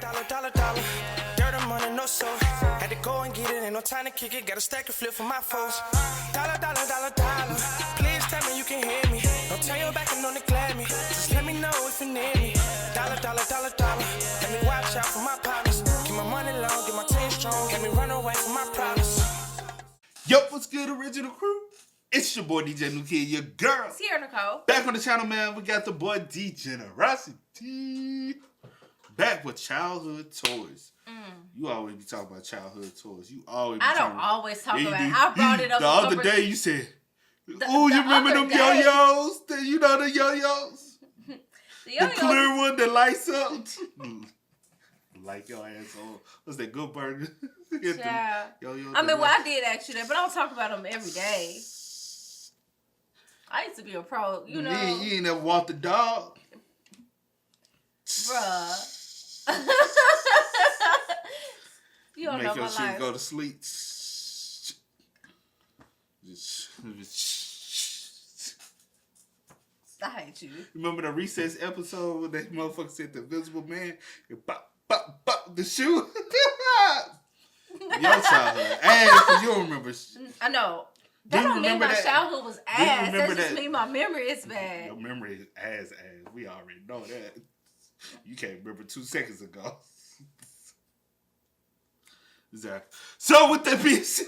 dollar. Dirt and money, no soul. Had to go and get it, ain't no time to kick it. Got a stack of flip for my foes. Dollar. Please tell me you can hear me. Don't turn your back and don't neglect me. Just let me know if you need me. Dollar. Let me watch out for my partners. Keep my money long, get my team strong. Let me run away from my problems. Yo, what's good, original crew? It's your boy DJ New Kid, your girl. It's here, Nicole. Back on the channel, man. We got the boy Degenerocity. Back with childhood toys. You always be talking about childhood toys. I don't always talk about it. I brought it up. The other day you said, "Oh, you remember them yo-yos? You know the yo-yos? The clear one that lights up." Like your asshole. What's that, Good Burger? Yeah. I did actually that, but I don't talk about them every day. I used to be a pro, you know. You ain't never walked the dog? Bruh. You don't know my life. Make your shit go to sleep. I hate you. Remember the recess episode when that motherfucker said the Invisible Man? Pop the shoe? Your childhood. Ass, you don't remember. I know. That don't mean my childhood was ass. That just mean my memory is bad. Your memory is ass. We already know that. You can't remember 2 seconds ago. Exactly. So with that being said,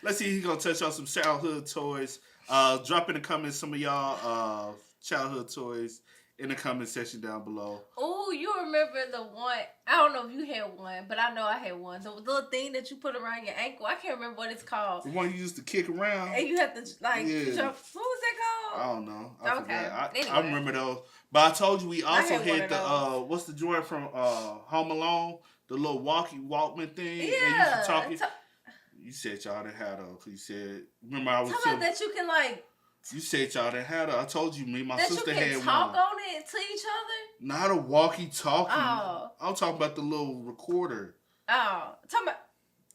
let's see he's gonna touch on some childhood toys. Drop in the comments some of y'all childhood toys in the comment section down below. Oh, you remember the one? I don't know if you had one, but I know I had one. The little thing that you put around your ankle. I can't remember what it's called. The one you used to kick around. And you have to jump. What was that called? I don't know. Okay. Anyway. I remember those. But I told you we also had the what's the joint from Home Alone? The little Walkman thing. Yeah. And you used to talk it. You said y'all didn't have those. You said, remember I was talking about that you can like. You said y'all didn't have it. I told you, me and my sister had one. That you can talk on it to each other? Not a walkie-talkie. Oh. I'm talking about the little recorder. Oh. Talking about...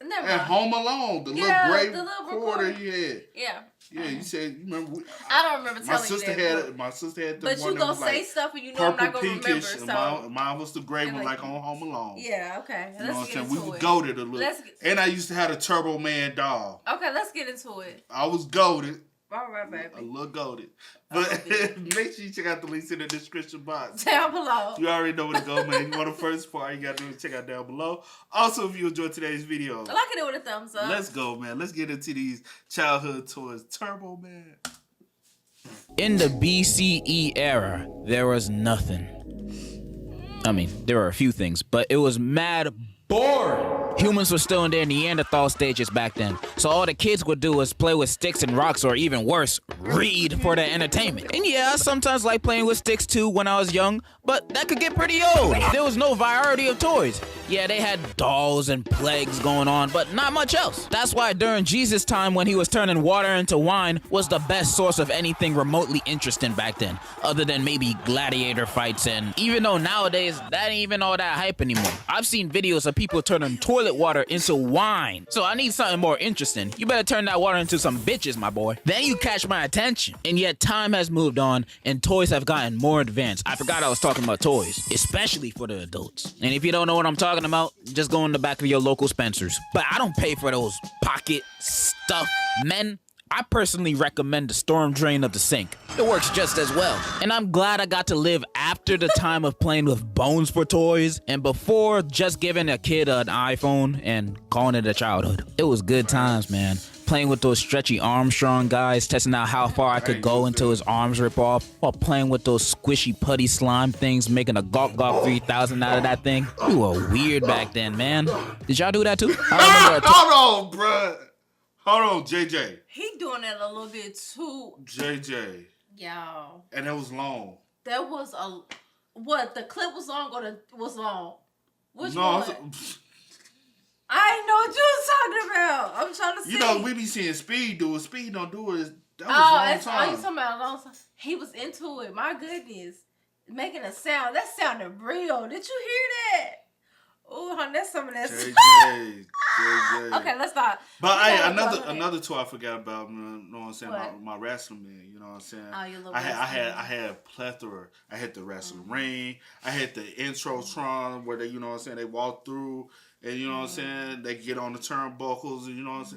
Never mind. At Home Alone, the little gray recorder you had. Yeah. Yeah, you said, you remember... I don't remember telling you that. My sister had the but one you gonna say like stuff and you know I'm not gonna remember. So. Mine was the gray one like on Home Alone. Yeah, okay. You know what I'm saying? We would goated a little. And I used to have a Turbo Man doll. Okay, let's get into it. I was goated. All right, baby. A little goated. But make sure you check out the links in the description box. Down below. You already know where to go, man. You want the first part, you got to do is check out down below. Also, if you enjoyed today's video, I like it with a thumbs up. Let's go, man. Let's get into these childhood toys. Turbo Man. In the BCE era, there was nothing. I mean, there were a few things, but it was mad boring. Humans were still in their Neanderthal stages back then, so all the kids would do was play with sticks and rocks, or even worse, read for their entertainment. And yeah, I sometimes liked playing with sticks too when I was young, but that could get pretty old. There was no variety of toys. Yeah, they had dolls and plagues going on, but not much else. That's why during Jesus' time, when he was turning water into wine, was the best source of anything remotely interesting back then, other than maybe gladiator fights. And even though nowadays that ain't even all that hype anymore, I've seen videos of people turning toilet water into wine. So I need something more interesting. You better turn that water into some bitches, my boy. Then you catch my attention. And yet time has moved on and toys have gotten more advanced. I forgot I was talking about toys, especially for the adults. And if you don't know what I'm talking about, just go in the back of your local Spencer's. But I don't pay for those pocket stuff, men. I personally recommend the storm drain of the sink. It works just as well. And I'm glad I got to live after the time of playing with bones for toys and before just giving a kid an iPhone and calling it a childhood. It was good times, man. Playing with those stretchy Armstrong guys, testing out how far I could go until his arms rip off, while playing with those squishy putty slime things, making a Gawk 3000 out of that thing. We were weird back then, man. Did y'all do that too? Hold on, bruh. Hold on, JJ. He doing that a little bit too. JJ. Yo. And it was long. That was what? The clip was long or was long? Which one? I didn't know what you was talking about. I'm trying to see. You know, we be seeing Speed do it. Speed don't do it. That was a long time. You talking about a long time? He was into it. My goodness. Making a sound. That sounded real. Did you hear that? Oh, honey, that's some of that JJ. Okay, let's stop. But another toy I forgot about. You know what I'm saying? My wrestling man. You know what I'm saying? Oh, your little I had a plethora. I had the wrestling ring. I had the Introtron where they, you know what I'm saying, they walk through and you know what I'm saying, they get on the turnbuckles and you know what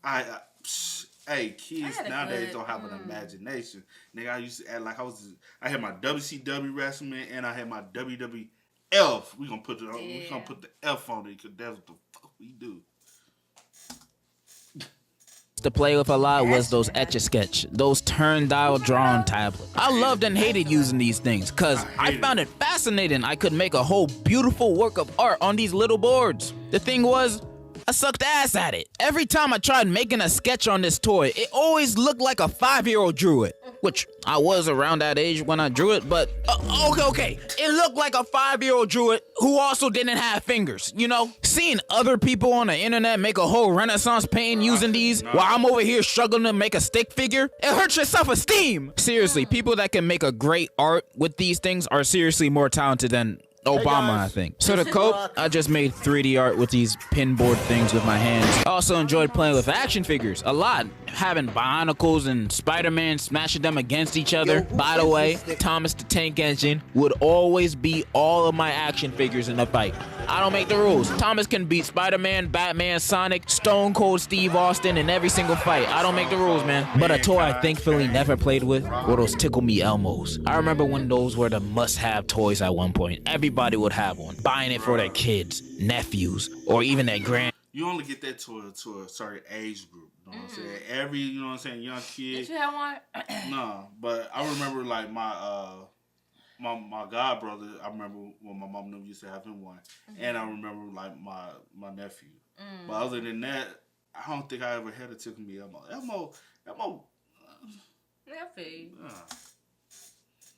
I'm saying. Hey, kids nowadays don't have an imagination. Nigga, I used to act like I had my WCW wrestling man and I had my WWF. We gonna put the F on it because that's what the fuck we do. To play with a lot was those Etch-a-Sketch, those turn-dial drawing tablets. I loved and hated using these things because I found it fascinating I could make a whole beautiful work of art on these little boards. The thing was, I sucked ass at it. Every time I tried making a sketch on this toy, it always looked like a 5-year-old drew it. Which I was around that age when I drew it, but okay. It looked like a 5-year-old drew it who also didn't have fingers, you know? Seeing other people on the internet make a whole Renaissance painting using these while I'm over here struggling to make a stick figure, it hurts your self-esteem. Seriously, people that can make a great art with these things are seriously more talented than Obama, I think. So to cope, I just made 3D art with these pinboard things with my hands. I also enjoyed playing with action figures a lot, having Bionicles and Spider-Man, smashing them against each other. By the way, Thomas the Tank Engine would always beat all of my action figures in a fight. I don't make the rules. Thomas can beat Spider-Man, Batman, Sonic, Stone Cold Steve Austin in every single fight. I don't make the rules, man. But a toy I thankfully never played with were those Tickle Me Elmos. I remember when those were the must-have toys at one point. Everybody would have one, buying it for their kids, nephews, or even their grand. You only get that to a certain age group. You know what I'm saying? Every, you know what I'm saying, young kid. Did you have one? No, but I remember like my god brother. I remember when my mom used to have him one, and I remember like my nephew. But other than that, I don't think I ever had a Tickle Me Elmo. Elmo.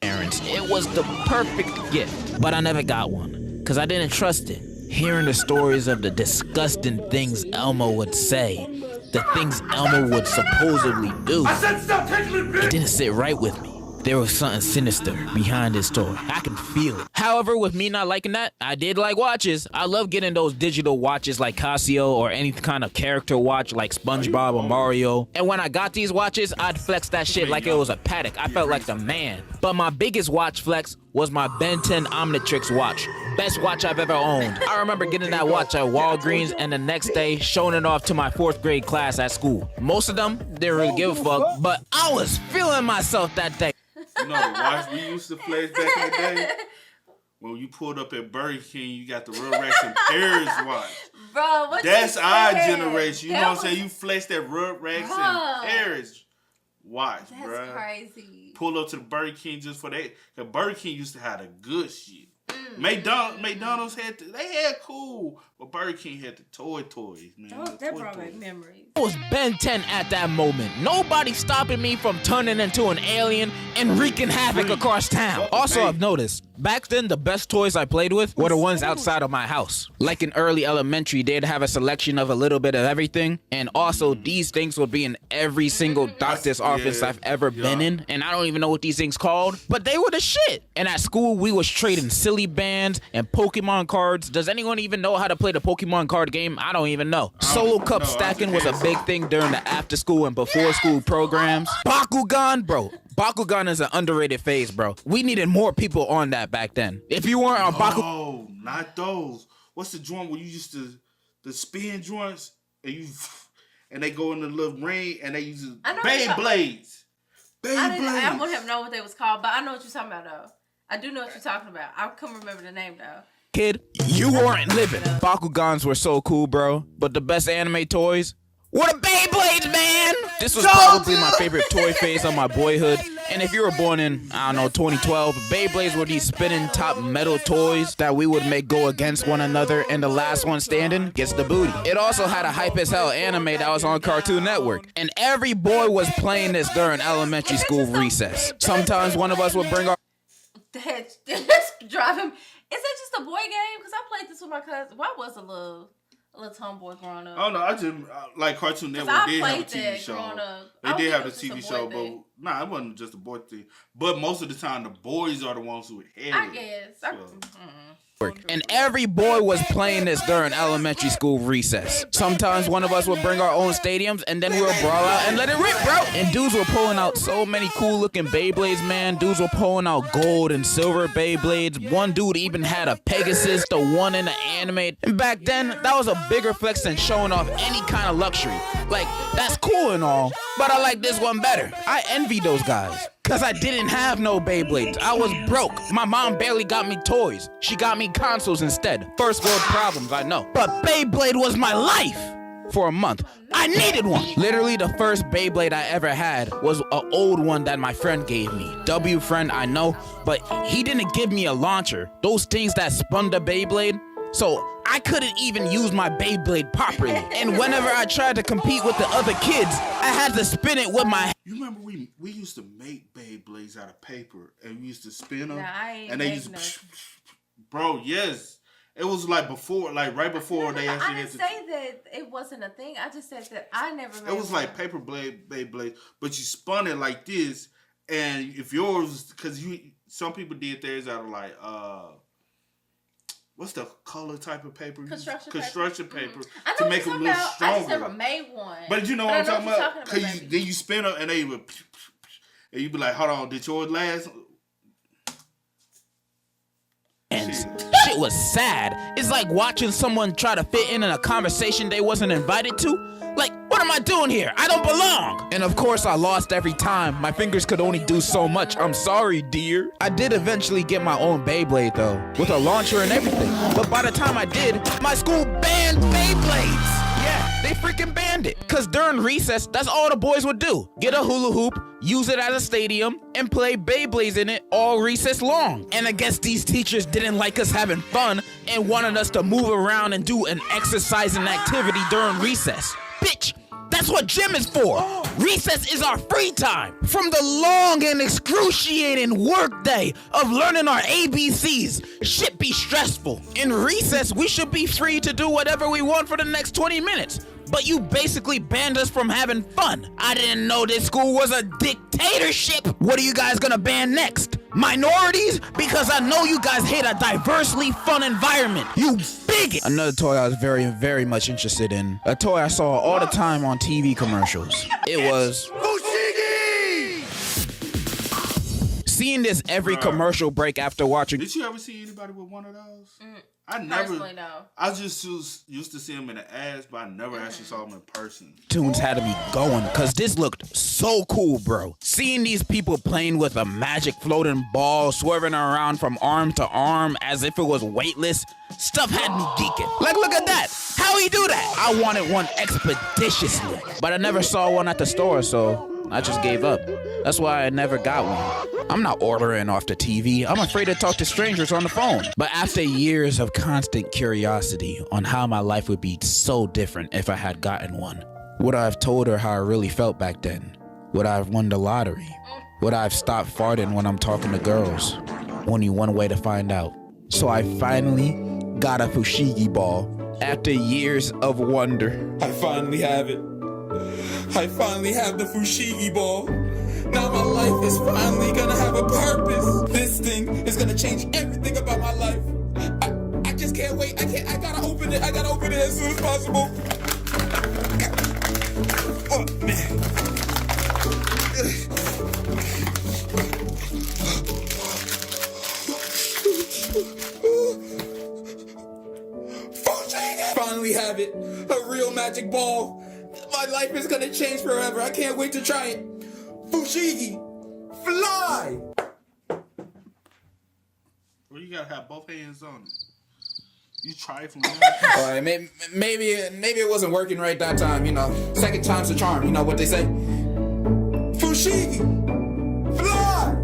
Parents, it was the perfect gift, but I never got one because I didn't trust it. Hearing the stories of the disgusting things Elmo would say, the things Elmo would supposedly do, it didn't sit right with me. There was something sinister behind this toy. I could feel it. However, with me not liking that, I did like watches. I love getting those digital watches like Casio or any kind of character watch like SpongeBob or Mario. And when I got these watches, I'd flex that shit like it was a Patek. I felt like the man. But my biggest watch flex was my Ben 10 Omnitrix watch. Best watch I've ever owned. I remember getting that watch at Walgreens and the next day showing it off to my 4th grade class at school. Most of them didn't really give a fuck, but I was feeling myself that day. You know the watch we used to flex back in the day? When you pulled up at Burger King, you got the Rugrats and Paris watch. Bro, what that's our generation. You know what I'm saying? You flex that Rugrats and Paris watch, bro. That's crazy. Pull up to the Burger King just for that. Cause Burger King used to have the good shit. McDonald's had cool, but Burger King had the toys, man. That brought back memories. I was Ben 10 at that moment. Nobody stopping me from turning into an alien and wreaking havoc across town. Also, I've noticed, back then, the best toys I played with were the ones outside of my house. Like in early elementary, they'd have a selection of a little bit of everything. And also, these things would be in every single doctor's office I've ever been in. And I don't even know what these things called, but they were the shit. And at school, we was trading silly bands and Pokemon cards. Does anyone even know how to play the Pokemon card game? I don't even know. Solo cup stacking was a big thing during the after school and before school programs. Bakugan, bro. Bakugan is an underrated phase, bro. We needed more people on that back then. If you weren't on Bakugan... Oh, not those. What's the joint where you used to... The spin joints and they go in the little ring and they use Beyblades. I wouldn't have known what they was called, but I know what you're talking about, though. I do know what you're talking about. I couldn't remember the name, though. Kid, you weren't living. Bakugans were so cool, bro. But the best anime toys were the Beyblades, man! This was probably my favorite toy phase of my boyhood. And if you were born in, 2012, Beyblades were these spinning top metal toys that we would make go against one another, and the last one standing gets the booty. It also had a hype as hell anime that was on Cartoon Network. And every boy was playing this during elementary school recess. Sometimes one of us would bring our... That's drive him. Is it just a boy game? Because I played this with my cousin. Well, I was a little tomboy growing up. Oh no, I just like Cartoon Network did have a TV show. They did have a TV show, but Nah, it wasn't just a boy thing. But most of the time, the boys are the ones who had it. I guess. And every boy was playing this during elementary school recess. Sometimes one of us would bring our own stadiums, and then we would brawl out and let it rip, bro. And dudes were pulling out so many cool-looking Beyblades, man. Dudes were pulling out gold and silver Beyblades. One dude even had a Pegasus, the one in the anime. And back then, that was a bigger flex than showing off any kind of luxury. Like, that's cool and all, but I like this one better. I envy those guys. Cause I didn't have no Beyblades. I was broke. My mom barely got me toys. She got me consoles instead. First world problems, I know. But Beyblade was my life for a month. I needed one. Literally the first Beyblade I ever had was an old one that my friend gave me. W friend, I know, but he didn't give me a launcher. Those things that spun the Beyblade. So I couldn't even use my Beyblade properly. And whenever I tried to compete with the other kids, I had to spin it with my... You remember we used to make Beyblades out of paper and we used to spin them? Nah, I ain't and they used to... Bro, yes. It was like before, like right before they actually... I didn't say that it wasn't a thing. I just said that I never made It was one. like paper Beyblade, but you spun it like this. And if yours... Because some people did theirs out of like... What's the color type of paper? Construction paper. I know to make them a little stronger. I just never made one. But you know what I'm talking about? Because then you spin up and they would... And you be like, hold on, did yours last? And shit was sad. It's like watching someone try to fit in a conversation they wasn't invited to. Like, what am I doing here? I don't belong. And of course I lost every time. My fingers could only do so much. I'm sorry, dear. I did eventually get my own Beyblade though, with a launcher and everything. But by the time I did, my school banned Beyblades. Yeah, they freaking banned it. Cause during recess, that's all the boys would do. Get a hula hoop, use it as a stadium, and play Beyblades in it all recess long. And I guess these teachers didn't like us having fun and wanted us to move around and do an exercising activity during recess. Bitch, that's what gym is for. Recess is our free time. From the long and excruciating work day of learning our ABCs, shit be stressful. In recess, we should be free to do whatever we want for the next 20 minutes. But you basically banned us from having fun. I didn't know this school was a dictatorship. What are you guys gonna ban next? Minorities? Because I know you guys hate a diversely fun environment. You bigot. Another toy I was very, very much interested in. A toy I saw all the time on TV commercials. It was... Fushigi! Seeing this every commercial break after watching... Did you ever see anybody with one of those? I Personally, no. I just used to see them in the ads, but I never actually saw them in person. Tunes had me going, cause this looked so cool, bro. Seeing these people playing with a magic floating ball, swerving around from arm to arm as if it was weightless, stuff had me geeking. Like, look at that. How he do that? I wanted one expeditiously, but I never saw one at the store, so I just gave up. That's why I never got one. I'm not ordering off the TV. I'm afraid to talk to strangers on the phone. But after years of constant curiosity on how my life would be so different if I had gotten one, would I have told her how I really felt back then? Would I have won the lottery? Would I have stopped farting when I'm talking to girls? Only one way to find out. So I finally got a Fushigi ball after years of wonder. I finally have it. I finally have the Fushigi ball. Now my life is finally gonna have a purpose. This thing is gonna change everything about my life. I just can't wait. I gotta open it. I gotta open it as soon as possible. Oh, man. Finally have it. A real magic ball. My life is gonna change forever. I can't wait to try it. Fushigi, fly! Well, you gotta have both hands on it. You trifling. Alright, maybe it wasn't working right that time, you know. Second time's a charm, you know what they say. Fushigi, fly!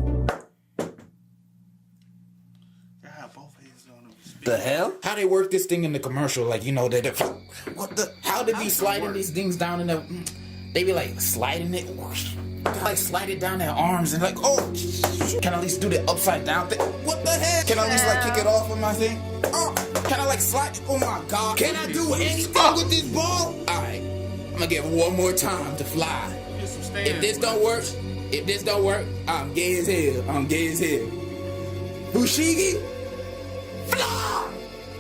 You have both hands on it. The hell? How they work this thing in the commercial? Like, you know, what the? How they be sliding these things down in the? They be like sliding it. Like slide it down their arms and like, oh, can I at least do the upside down thing? What the heck? Can I at least like kick it off with my thing? Oh, can I like slide it? Oh my God. Can I do anything with this ball? All right, I'm gonna give it one more time to fly. If this don't work, If this don't work, I'm gay as hell. I'm gay as hell. Fushigi, fly!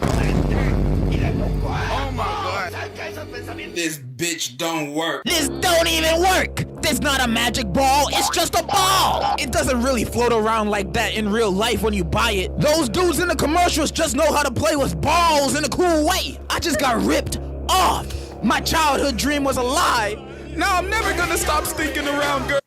Oh my god. This bitch don't work. This don't even work. This not a magic ball. It's just a ball. It doesn't really float around like that in real life when you buy it. Those dudes in the commercials just know how to play with balls in a cool way. I just got ripped off. My childhood dream was a lie. Now I'm never gonna stop stinking around, girl.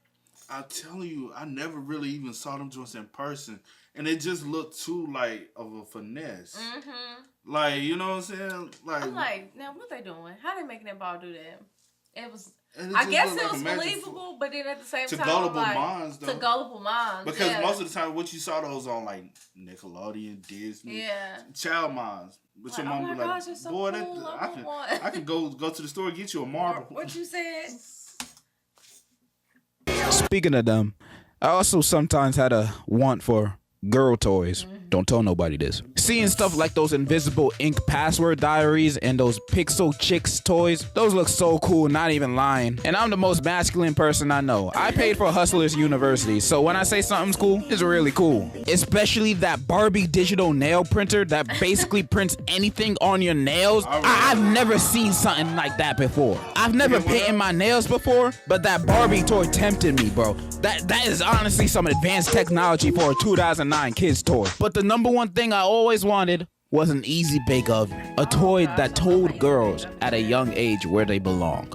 I'm telling you, I never really even saw them joints in person, and it just looked too like of a finesse. Mm-hmm. Like, you know what I'm saying? Like, I'm like, now what they doing? How they making that ball do that? It was. and I just guess looked it like was a magic believable, but then at the same to time, gullible like, minds, though. to gullible minds. Because yeah. most of the time, what you saw those on like Nickelodeon, Disney, Yeah. child minds. But Like, your oh mom my be like, gosh, you're so boy, cool, I want one." I can go to the store and get you a marble. What you said? Speaking of them, I also sometimes had a want for girl toys. Don't tell nobody this. Seeing stuff like those invisible ink password diaries and those pixel chicks toys, those look so cool, not even lying. And I'm the most masculine person I know. I paid for Hustlers University, so when I say something's cool, it's really cool. Especially that Barbie digital nail printer that basically prints anything on your nails. I've never seen something like that before. I've never painted my nails before, but that Barbie toy tempted me, bro. That is honestly some advanced technology for a 2009 kids toy. But the number one thing I always wanted was an easy bake oven. A toy that told girls at a young age where they belong.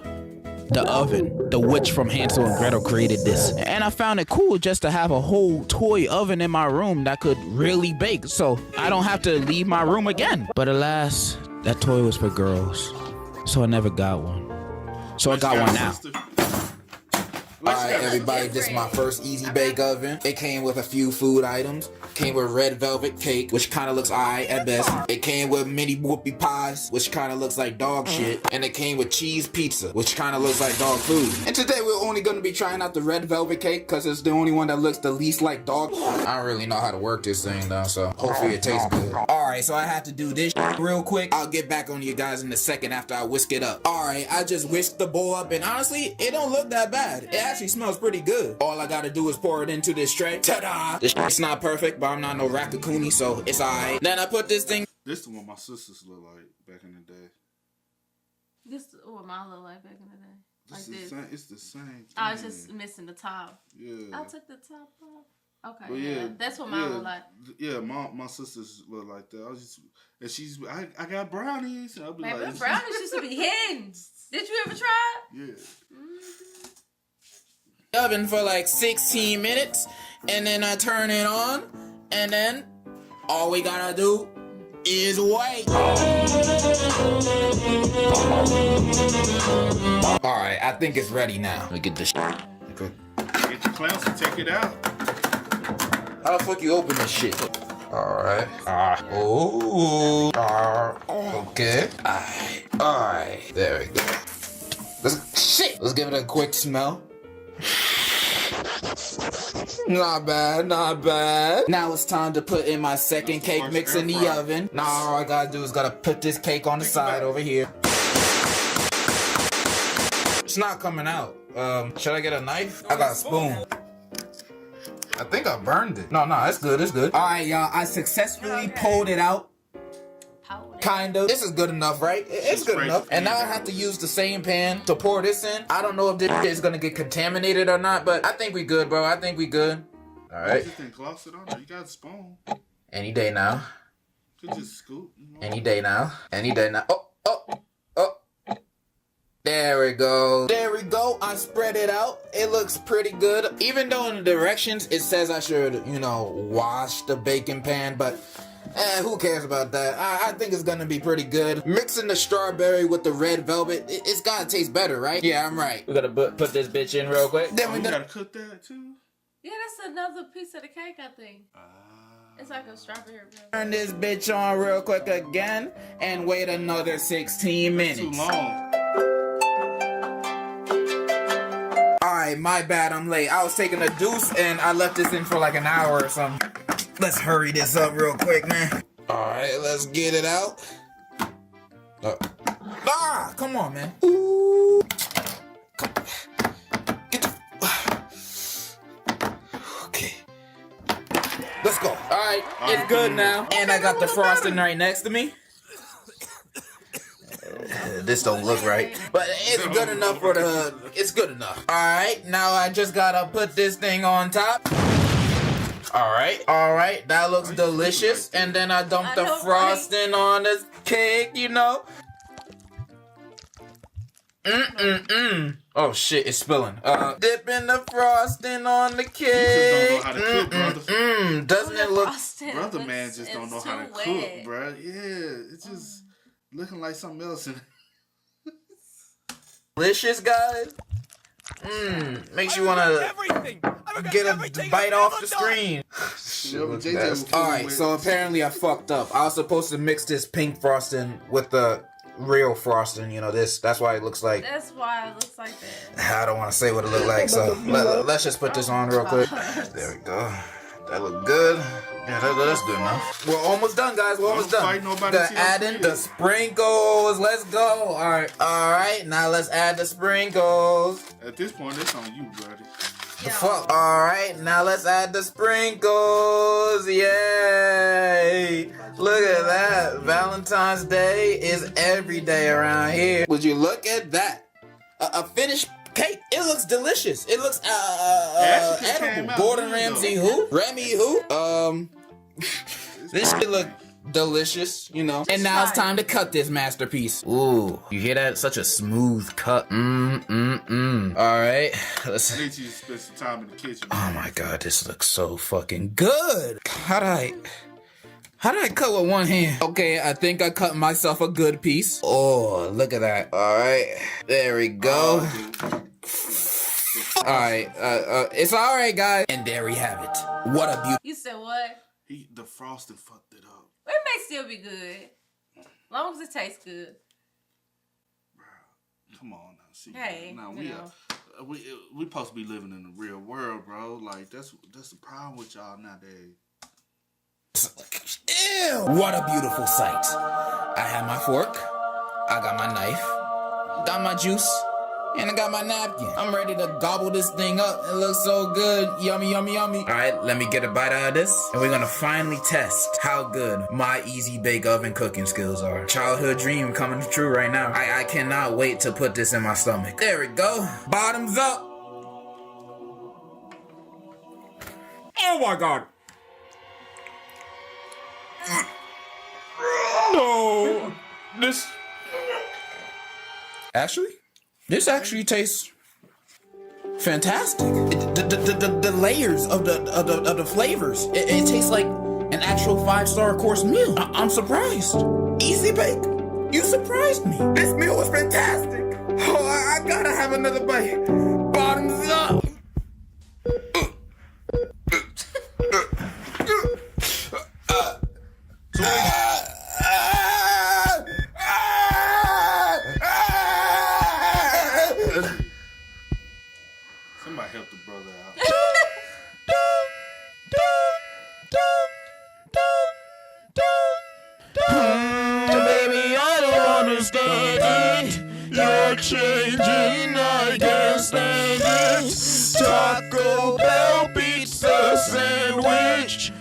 The oven. The witch from Hansel and Gretel created this. And I found it cool just to have a whole toy oven in my room that could really bake, so I don't have to leave my room again. But alas, that toy was for girls, so I never got one. So I got one now. Alright, everybody, this is my first easy bake oven. It came with a few food items. Came with red velvet cake, which kind of looks alright at best. It came with mini whoopie pies, which kind of looks like dog shit. And it came with cheese pizza, which kind of looks like dog food. And today we're only going to be trying out the red velvet cake, because it's the only one that looks the least like dog. I don't really know how to work this thing though, so hopefully it tastes good. Alright, so I have to do this real quick. I'll get back on you guys in a second after I whisk it up. Alright, I just whisked the bowl up, and honestly, it don't look that bad. It actually smells pretty good. All I gotta do is pour it into this tray. Ta-da! This shit's not perfect, but I'm not no Rakakuni, so it's alright. Then I put this thing. This is the one my sisters look like back in the day. This is what mine look like back in the day. Like this. It's the same thing. I was just missing the top. Yeah. I took the top off. Okay, But yeah. That's what mine look like. Yeah, my sisters look like that. I got brownies. And I'll be Man, like, them brownies used to be hidden. Did you ever try it? Yeah. Oven for like 16 minutes, and then I turn it on, and then all we gotta do is wait. Alright, I think it's ready now. Let me get this. Get your clamps and take it out. How the fuck you open this shit? Alright. Oh. Okay. Alright. There we go. Let's give it a quick smell. Not bad, not bad. Now it's time to put in my second cake mix in the oven. Now all I gotta do is gotta put this cake on the side over here. It's not coming out. Should I get a knife? I got a spoon. I think I burned it. No, it's good, it's good. Alright, y'all, I successfully pulled it out. Kind of. This is good enough, right? It's good enough. And now I have to use the same pan to pour this in. I don't know if this shit is gonna get contaminated or not, but I think we good, bro. I think we good. All right. You can gloss it on there. You got a spoon. Any day now. You could just scoop. Any day now. Any day now. Oh. There we go. There we go. I spread it out. It looks pretty good. Even though in the directions it says I should, wash the baking pan, but who cares about that? I think it's gonna be pretty good. Mixing the strawberry with the red velvet, it's gotta taste better, right? Yeah, I'm right. We gotta put this bitch in real quick. Then we gotta cook that too? Yeah, that's another piece of the cake, I think. It's like a strawberry. Turn this bitch on real quick again and wait another 16 minutes. Too long. Alright, my bad, I'm late. I was taking a deuce and I left this in for like an hour or something. Let's hurry this up real quick, man. Alright, let's get it out. Come on, man. Ooh. right, it's good now. And I got the frosting right next to me. This don't look right, but it's good enough for the. It's good enough. All right, now I just gotta put this thing on top. All right, that looks delicious. And then I dump the frosting on this cake, you know. Oh shit, it's spilling. Dipping the frosting on the cake. Doesn't it look? Brother man just don't know how to cook, bro. Yeah, it's just looking like something else. Delicious, guys. Makes you wanna get a bite off the screen. Alright, so apparently I fucked up. I was supposed to mix this pink frosting with the real frosting, you know, that's why it looks like. That's why it looks like that. I don't want to say what it looked like, so let's just put this on real quick. There we go. That look good. Yeah, that's good enough. We're almost done, guys. We're almost done. Add in the sprinkles. Let's go. All right. Now let's add the sprinkles. At this point, it's on you, buddy. The fuck. All right. Now let's add the sprinkles. Yay! Look at that. Valentine's Day is every day around here. Would you look at that? A finished cake. It looks delicious. It looks edible. Gordon Ramsay who? Remy who? This shit look delicious, you know. And now it's time to cut this masterpiece. Ooh, you hear that? Such a smooth cut. All right, let's. I need you to spend some time in the kitchen. Oh my god, this looks so fucking good. How did I cut with one hand? Okay, I think I cut myself a good piece. Oh, look at that. All right, there we go. All right, it's all right, guys. And there we have it. What a beauty. You said what? The frosting fucked it up. It may still be good, as long as it tastes good. Bro, come on now. See, hey, now we supposed to be living in the real world, bro. Like that's the problem with y'all nowadays. Ew! What a beautiful sight. I have my fork, I got my knife, got my juice, and I got my napkin. I'm ready to gobble this thing up. It looks so good. Yummy, yummy, yummy. All right, let me get a bite out of this. And we're gonna finally test how good my easy bake oven cooking skills are. Childhood dream coming true right now. I cannot wait to put this in my stomach. There we go. Bottoms up. Oh my God. No. This actually tastes fantastic. The layers of the flavors. It tastes like an actual 5-star course meal. I'm surprised. Easy bake. You surprised me. This meal was fantastic. Oh, I gotta have another bite. Bottoms up. Somebody help the brother out. Baby, I don't understand it. You're changing, I can't stand it. Taco Bell pizza sandwich.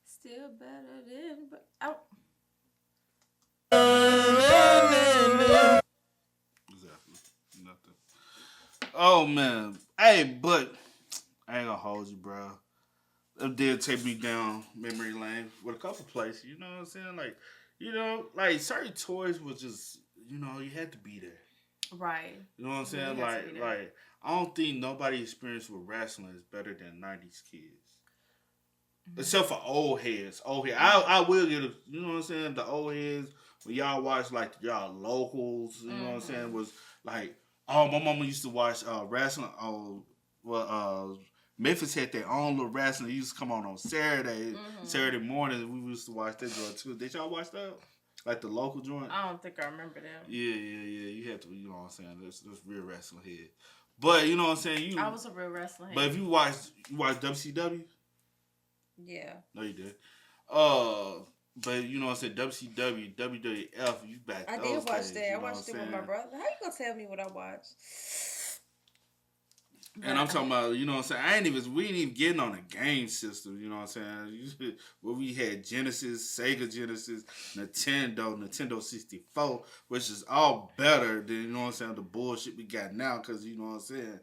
Still better than. Exactly. Nothing. Oh man. Hey, but I ain't gonna hold you, bro. It did take me down memory lane with a couple places. You know what I'm saying? Like, you know, like certain toys was just, you know, you had to be there. Right. You know what I'm saying? Like I don't think nobody experienced with wrestling is better than 90s kids. Mm-hmm. Except for old heads. I will get it. You know what I'm saying? The old heads, when y'all watch like y'all locals, you know what I'm saying, was like, oh, my mama used to watch wrestling. Memphis had their own little wrestling. It used to come on Saturday mornings. We used to watch that joint too. Did y'all watch that? Like the local joint? I don't think I remember them. Yeah. You have to, you know what I'm saying? That's real wrestling head. But you know what I'm saying? I was a real wrestling head. But if you watch WCW? Yeah. No, you did. But you know what I'm saying? WCW, WWF, you back. I did watch that. I watched it with my brother. How you gonna tell me what I watched? And I'm talking about, you know what I'm saying? We ain't even getting on a game system, you know what I'm saying? Where we had Genesis, Sega Genesis, Nintendo 64, which is all better than, you know what I'm saying, the bullshit we got now, because, you know what I'm saying?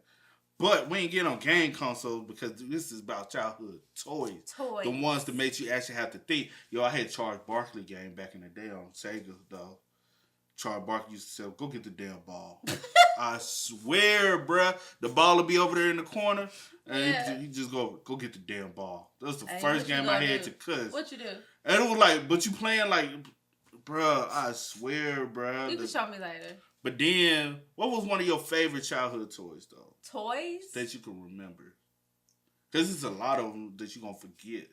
But we ain't getting on game consoles because this is about childhood toys. The ones that make you actually have to think. Yo, I had Charles Barkley game back in the day on Sega, though. Charles Barkley used to say, go get the damn ball. I swear, bruh, the ball will be over there in the corner, and you just go get the damn ball. That was the first game I had to cuss. What you do? And it was like, but you playing like, bruh, I swear, bruh. You can show me later. But then, what was one of your favorite childhood toys, though? Toys? That you can remember. Because there's a lot of them that you're going to forget.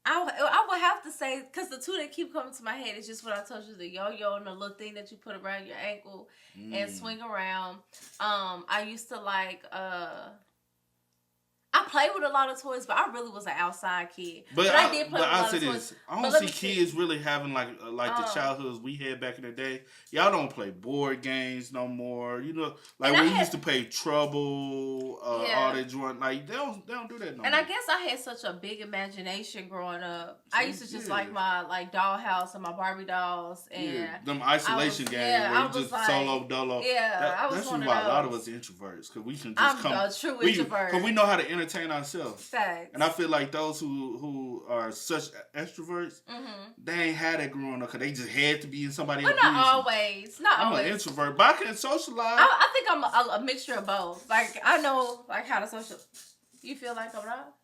I would have to say, because the two that keep coming to my head is just what I told you, the yo-yo and the little thing that you put around your ankle and swing around. I used to like, I played with a lot of toys, but I really was an outside kid. But I did play with a lot of toys. I don't see kids really having like the childhoods we had back in the day. Y'all don't play board games no more. You know, like we used to play Trouble, all that joint. Like they don't do that no more. And I guess I had such a big imagination growing up. I used to just like my dollhouse and my Barbie dolls and them isolation games where you just like, solo dolo. Yeah, I was that's one of why those. A lot of us introverts because we can just I'm a true introvert. Because we know how to entertain ourselves. Facts. And I feel like those who are such extroverts, they ain't had that growing up because they just had to be in somebody else's. But not always. I'm an introvert, but I can socialize. I think I'm a mixture of both. Like I know like how to social. You feel like I'm not?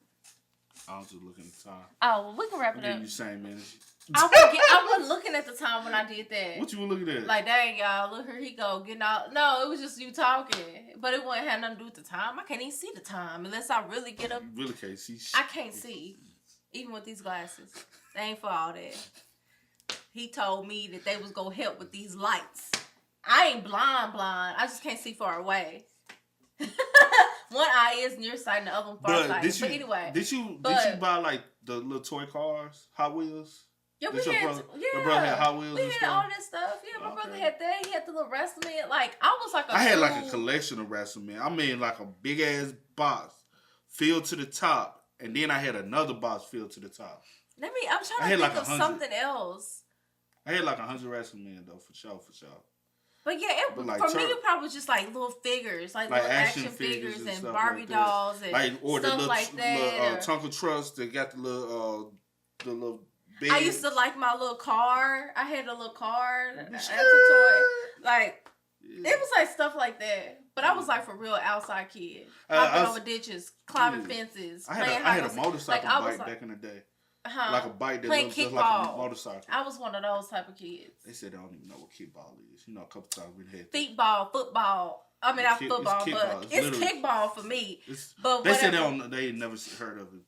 I was just looking at the time. Oh, well, we can wrap it up. You same energy. I wasn't looking at the time when I did that. What you were looking at? Like, dang, y'all, look, here he go, getting out. No, it was just you talking. But it wouldn't have nothing to do with the time. I can't even see the time unless I really get up. You really can't see shit. I can't see. Even with these glasses. They ain't for all that. He told me that they was going to help with these lights. I ain't blind. I just can't see far away. One eye is nearsighted and the other one farsighted. But anyway. Did you buy, like, the little toy cars, Hot Wheels? Yeah, your brother had Hot Wheels. We had all this stuff. Yeah, my brother had that. He had the little wrestling. Like I was like I had like a collection of wrestling. I mean, like a big ass box filled to the top, and then I had another box filled to the top. I'm trying to think of something else. I had like 100 wrestling men though, for sure. But yeah, for me, it probably was just like little figures, like little action figures and Barbie dolls and stuff like that. Tonka trucks that got the little beds. I used to like my little car. I had a little car. That's a toy. Like, it was like stuff like that. But I was like for real outside kid. Hopping over ditches, climbing fences. I had a motorcycle bike back in the day. Like a bike that looks just like a motorcycle. I was one of those type of kids. They said they don't even know what kickball is. You know, a couple times we had feetball, football. I mean, not football, but it's kickball for me. But they said they never heard of it.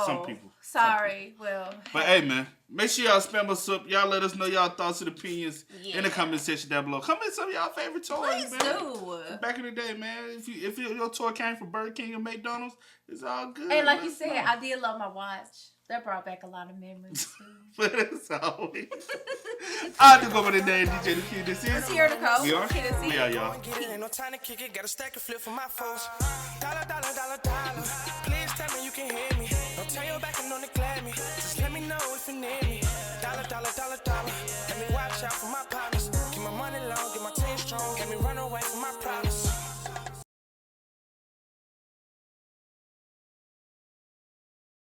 Some people. Sorry. Well. But hey, man, make sure y'all spam us up. Y'all let us know y'all thoughts and opinions in the comment section down below. Comment some of y'all favorite toys, man. Do. Back in the day, man, if your toy came from Burger King or McDonald's, it's all good. And like you said, I did love my watch. That brought back a lot of memories too. But it's always. I do go by the name DJ the Kid. This is Sierra Nicole. We are. We are, y'all. Ain't no time to kick it. Got a stack of flip for my foes. Dollar.